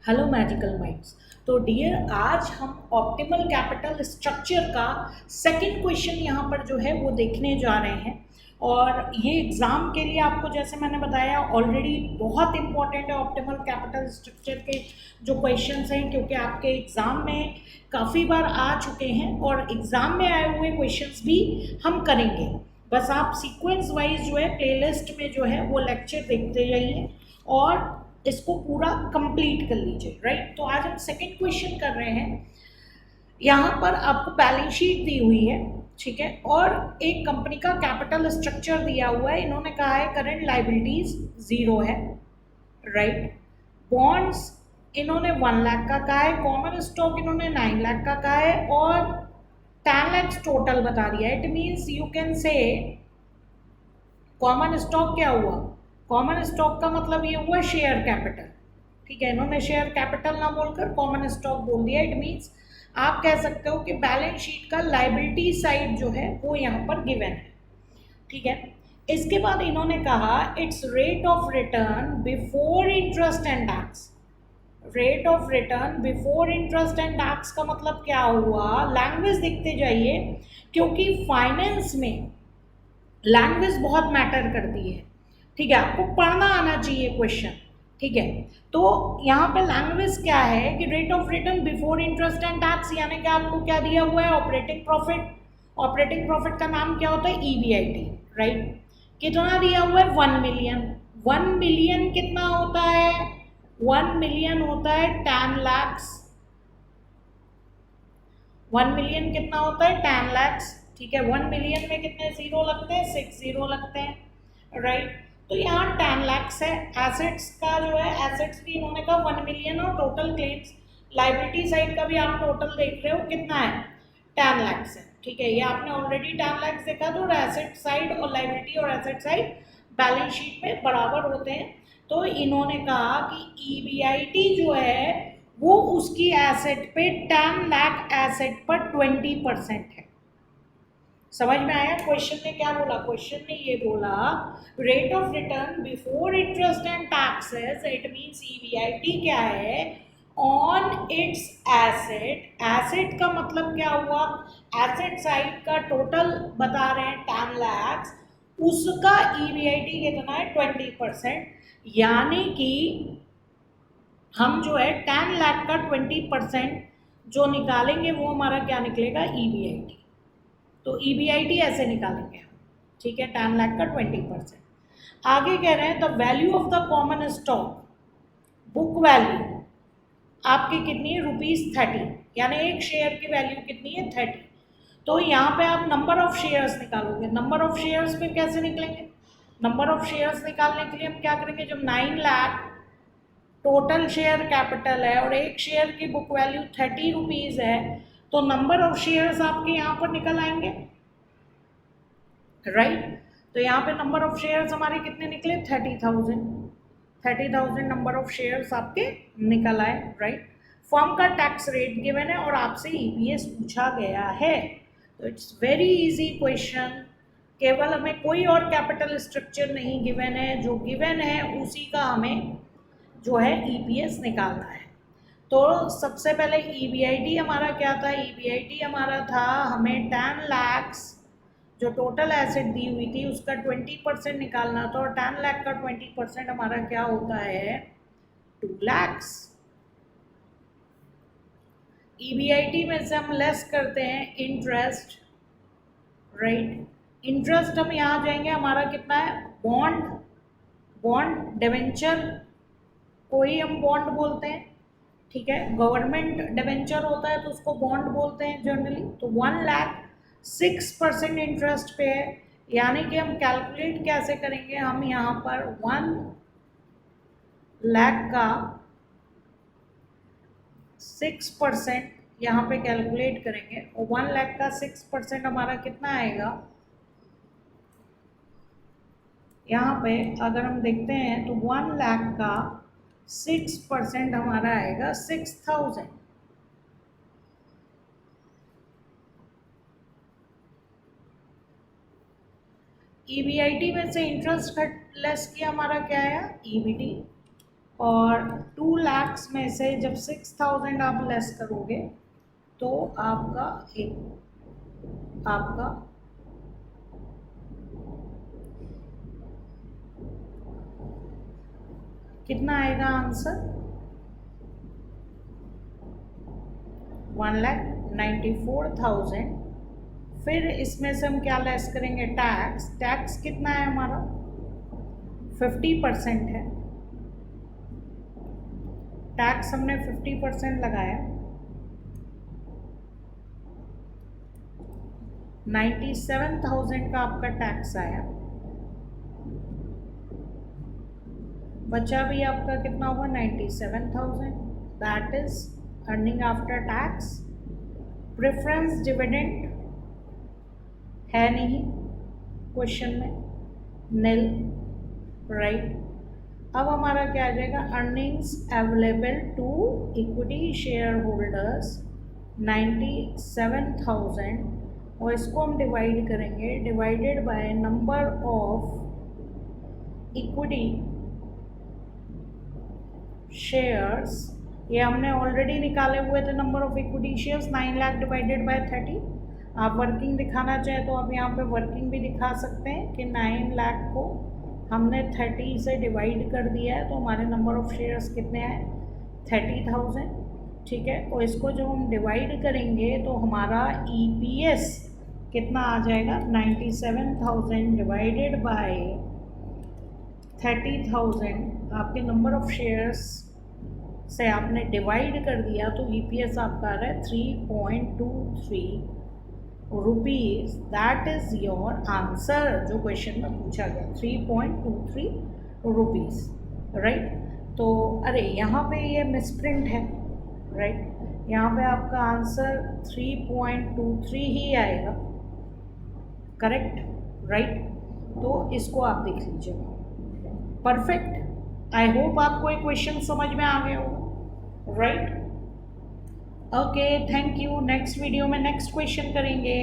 Hello magical minds. तो dear, आज हम ऑप्टिमल कैपिटल स्ट्रक्चर का सेकंड क्वेश्चन यहाँ पर जो है वो देखने जा रहे हैं। और ये एग्ज़ाम के लिए आपको, जैसे मैंने बताया, ऑलरेडी बहुत इंपॉर्टेंट है ऑप्टिमल कैपिटल स्ट्रक्चर के जो क्वेश्चंस हैं, क्योंकि आपके एग्ज़ाम में काफ़ी बार आ चुके हैं और एग्ज़ाम में आए हुए क्वेश्चंस भी हम करेंगे। बस आप सीक्वेंस वाइज जो है प्लेलिस्ट में जो है वो लेक्चर देखते जाइए और इसको पूरा कंप्लीट कर लीजिए। राइट, तो आज हम सेकंड क्वेश्चन कर रहे हैं। यहाँ पर आपको बैलेंस शीट दी हुई है, ठीक है, और एक कंपनी का कैपिटल स्ट्रक्चर दिया हुआ है। इन्होंने कहा है करंट लाइबिलिटीज 0 है, राइट। बॉन्ड्स इन्होंने 1 लाख का कहा है, कॉमन स्टॉक इन्होंने 9 लाख का कहा है और 10 लाख टोटल बता दिया है। It means you can say common stock क्या हुआ, कॉमन स्टॉक का मतलब ये हुआ शेयर कैपिटल, ठीक है। इन्होंने शेयर कैपिटल ना बोलकर कॉमन स्टॉक बोल दिया। इट मीन्स आप कह सकते हो कि बैलेंस शीट का लाइबिलिटी साइड जो है वो यहाँ पर गिवन है, ठीक है। इसके बाद इन्होंने कहा it's rate of return before interest and tax. Rate of return before interest and tax का मतलब क्या हुआ, लैंग्वेज देखते जाइए, क्योंकि फाइनेंस में लैंग्वेज बहुत मैटर करती है, ठीक है। आपको पढ़ना आना चाहिए क्वेश्चन, ठीक है। तो यहाँ पे लैंग्वेज क्या है कि rate of return before interest and tax, यानी कि आपको क्या दिया हुआ है, ऑपरेटिंग प्रॉफिट। ऑपरेटिंग प्रॉफिट का नाम क्या होता है, ईबीआईटी, राइट। कितना दिया हुआ है, 1 मिलियन। 1 मिलियन कितना होता है, 1 मिलियन होता है 10 लैक्स। 1 मिलियन कितना होता है, 10 लैक्स, ठीक है। 1 मिलियन में कितने जीरो लगते हैं, 6 जीरो लगते हैं, राइट। तो यहाँ 10 लैक्स है। एसेट्स का जो है, एसेट्स भी इन्होंने कहा 1 मिलियन और टोटल क्लेम्स, लाइबिलिटी साइड का भी आप टोटल देख रहे हो कितना है, 10 लैक्स है, ठीक है। ये आपने ऑलरेडी 10 लैक्स देखा। तो एसेट साइड और लाइबिलिटी और एसेट साइड बैलेंस शीट में बराबर होते हैं। तो इन्होंने कहा कि ईबीआईटी जो है वो उसकी एसेट पे 10 लाख एसेट पर 20% है। समझ में आया क्वेश्चन ने क्या बोला, क्वेश्चन ने ये बोला rate of return before interest and taxes, it means EBIT क्या है, ऑन इट्स एसेट। एसेट का मतलब क्या हुआ, एसेट साइड का टोटल बता रहे हैं 10 लाख, उसका ईबीआईटी कितना है, 20%। यानी कि हम जो है 10 लाख का 20% जो निकालेंगे वो हमारा क्या निकलेगा, ईबीआईटी। तो ईबीआईटी ऐसे निकालेंगे हम, ठीक है, 10 लाख का 20%। आगे कह रहे हैं the value of the common stock, book value आपकी कितनी है, ₹30, यानी एक शेयर की वैल्यू कितनी है, 30। तो यहाँ पे आप नंबर ऑफ शेयर्स निकालोगे। नंबर ऑफ शेयर्स पे कैसे निकलेंगे, नंबर ऑफ शेयर्स निकालने के लिए हम क्या करेंगे, जब 9 लाख टोटल शेयर कैपिटल है और एक शेयर की बुक वैल्यू 30 रुपीज़ है, तो नंबर ऑफ शेयर्स आपके यहाँ पर निकल आएंगे, राइट। तो यहाँ पे नंबर ऑफ शेयर्स हमारे कितने निकले, 30,000। 30,000 नंबर ऑफ शेयर्स आपके निकल आए, राइट। फर्म का टैक्स रेट गिवन है और आपसे ईपीएस पूछा गया है। तो इट्स वेरी इजी क्वेश्चन। केवल हमें कोई और कैपिटल स्ट्रक्चर नहीं गिवन है, जो गिवन है उसी का हमें जो है ईपीएस निकालना है। तो सबसे पहले ईबीआईटी हमारा क्या था, ईबीआईटी हमारा था हमें 10 लैक्स जो टोटल एसेट दी हुई थी उसका 20% निकालना था, और 10 लाख का 20% हमारा क्या होता है, 2 लैक्स। ईबीआईटी में से हम लेस करते हैं इंटरेस्ट, राइट। इंटरेस्ट हम यहाँ जाएंगे, हमारा कितना है, बॉन्ड, बॉन्ड डिवेंचर को ही हम बॉन्ड बोलते हैं, ठीक है। गवर्नमेंट डिवेंचर होता है तो उसको बॉन्ड बोलते हैं जनरली। तो 1 लाख 6% इंटरेस्ट पे है, यानी कि हम कैलकुलेट कैसे करेंगे, हम यहाँ पर 1 लाख का 6% यहाँ पे कैलकुलेट करेंगे, और 1 लाख का 6% हमारा कितना आएगा, यहाँ पे अगर हम देखते हैं तो 1 लाख का 6% हमारा आएगा 6,000। ईबीआईटी में से इंटरेस्ट लेस किया, हमारा क्या आया, ईबीटी। और 2 लाख में से जब 6,000 आप लेस करोगे तो आपका कितना आएगा आंसर? 1,94,000। फिर इसमें से हम क्या लेस करेंगे? टैक्स। टैक्स कितना है हमारा? 50% है। टैक्स हमने 50% लगाया। 97,000 का आपका टैक्स आया। बचा भी आपका कितना होगा? 97,000। That is earning after tax. Preference dividend है नहीं क्वेश्चन में, नील, राइट। अब हमारा क्या आ जाएगा? Earnings available to equity shareholders 97,000, और इसको हम डिवाइड करेंगे, divided by number of equity shares. ये हमने ऑलरेडी निकाले हुए थे number of equity shares. 9 lakh divided by 30। आप वर्किंग दिखाना चाहें तो आप यहाँ पे वर्किंग भी दिखा सकते हैं कि 9 लाख को हमने 30 से डिवाइड कर दिया है, तो हमारे नंबर ऑफ शेयर्स कितने आए? 30,000, ठीक है। और इसको जब हम डिवाइड करेंगे तो हमारा EPS कितना आ जाएगा? 97,000 डिवाइडेड बाय 30,000। आपके नंबर ऑफ शेयर्स से आपने डिवाइड कर दिया तो EPS आपका आ रहा है 3.23 rupees. That is your answer जो क्वेश्चन में पूछा गया, 3.23 रुपीज़, राइट। तो अरे यहाँ पे ये मिसप्रिंट है, राइट। यहाँ पे आपका आंसर 3.23 ही आएगा, करेक्ट, राइट। तो इसको आप देख लीजिएगा। परफेक्ट। आई होप आपको एक क्वेश्चन समझ में आ गया होगा, right. Okay, thank you. Next video में नेक्स्ट क्वेश्चन करेंगे।